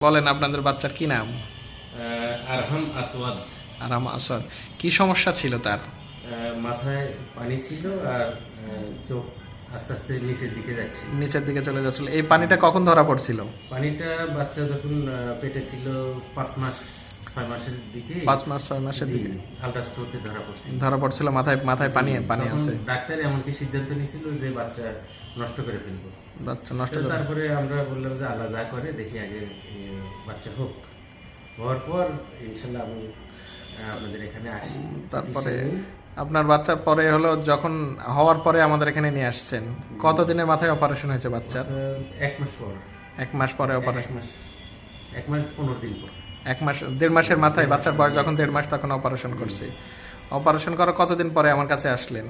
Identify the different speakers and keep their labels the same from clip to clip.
Speaker 1: বলেন আপনাদের বাচ্চার কি নাম?
Speaker 2: আরহাম আসওয়াদ।
Speaker 1: আরাম আসাদ। কি সমস্যা ছিল তার?
Speaker 2: মাথায় পানি ছিল আর চোখ আস্তে আস্তে নিচের দিকে যাচ্ছে।
Speaker 1: নিচের দিকে চলে যাচ্ছিল। এই পানিটা কখন ধরা পড়ছিল?
Speaker 2: পানিটা বাচ্চা যখন পেটে ছিল 5 মাস 6 মাসের দিকে,
Speaker 1: 5 মাস 6 মাসের দিকে
Speaker 2: আল্ট্রাসাউন্ডে ধরা পড়ছিল।
Speaker 1: ধরা পড়ছিল মাথায় মাথায় পানি পানি
Speaker 2: তখন
Speaker 1: আছে।
Speaker 2: ডাক্তার এমনকি সিদ্ধান্ত নিয়েছিল যে বাচ্চা নষ্ট করে ফেলবো।
Speaker 1: বাচ্চা নষ্ট
Speaker 2: তো
Speaker 1: করে।
Speaker 2: তারপরে আমরা বললাম যে আল্লাহ যা করে দেখি আগে বাচ্চা হোক। হওয়ার পর ইনশাল্লাহ আমি আপনাদের এখানে আসি।
Speaker 1: তারপরে
Speaker 2: চিকিৎসা নিই।
Speaker 1: আপনার বাচ্চার পরে হলো যখন হওয়ার পরে আমাদের এখানে নিয়ে আসছেন, কতদিনের মাথায় অপারেশন হয়েছে বাচ্চার?
Speaker 2: 1 মাস পর।
Speaker 1: 1 মাস পরে অপারেশন।
Speaker 2: 1 মাস 15 দিন পর।
Speaker 1: 1 মাস 1.5 মাসের মাথায় বাচ্চার বয়স যখন 1.5 মাস তখন অপারেশন করছি। অপারেশন করার কতদিন পরে আমার কাছে আসলেন?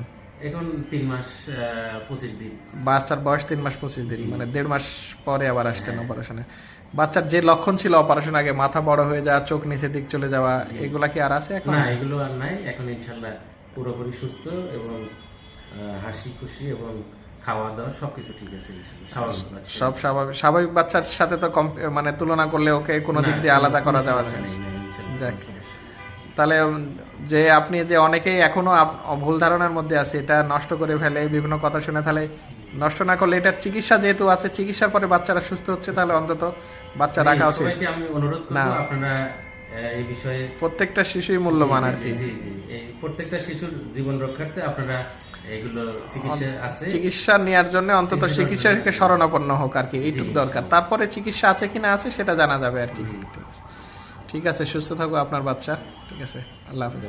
Speaker 2: এখন 3 মাস 25 দিন।
Speaker 1: বাচ্চার বয়স 3 মাস 25 দিন, মানে 1.5 মাস পরে আবার আসছেন অপারেশনে। বাচ্চার যে লক্ষণ ছিল অপারেশন আগে, মাথা বড় হয়ে যাওয়া, চোখ নিচের দিক চলে যাওয়া, এগুলা কি আর আছে এখন?
Speaker 2: না, এগুলো আর নাই। এখন ইনশাল্লাহ পুরোপুরি সুস্থ এবং হাসি খুশি এবং খাওয়া দাওয়া সবকিছু ঠিক আছে ইনশাল্লাহ। স্বাভাবিক বাচ্চা।
Speaker 1: সব স্বাভাবিক। স্বাভাবিক বাচ্চার সাথে তো মানে তুলনা করলে ওকে কোনো দিক দিয়ে আলাদা করা যাওয়া যায় না। যাক। তাহলে যে আপনি যে অনেকেই এখনো ভুল ধারণার মধ্যে আছে, এটা নষ্ট করে ফেলে বিভিন্ন কথা শুনে, তাহলে নষ্ট না করলে এটার চিকিৎসা যেহেতু আছে, চিকিৎসার পরে বাচ্চারা সুস্থ হচ্ছে, তাহলে অন্তত বাচ্চা রাখা উচিত।
Speaker 2: সবাইকে আমি অনুরোধ
Speaker 1: না।
Speaker 2: করবো আপনারা এই বিষয়ে
Speaker 1: প্রত্যেকটা শিশুই মূল্যবান আর কি।
Speaker 2: জি জি, এই প্রত্যেকটা শিশুর জীবন রক্ষার্থে আপনারা এগুলো চিকিৎসা আছে।
Speaker 1: চিকিৎসা নেওয়ার জন্য অন্তত চিকিৎসাকে শরণাপন্ন হোক আর কি, এইটুকু দরকার। তারপরে চিকিৎসা আছে কিনা আছে সেটা জানা যাবে আর কি। ঠিক আছে, সুস্থ থাকবো আপনার বাচ্চা। ঠিক আছে, আল্লাহ হাফেজ।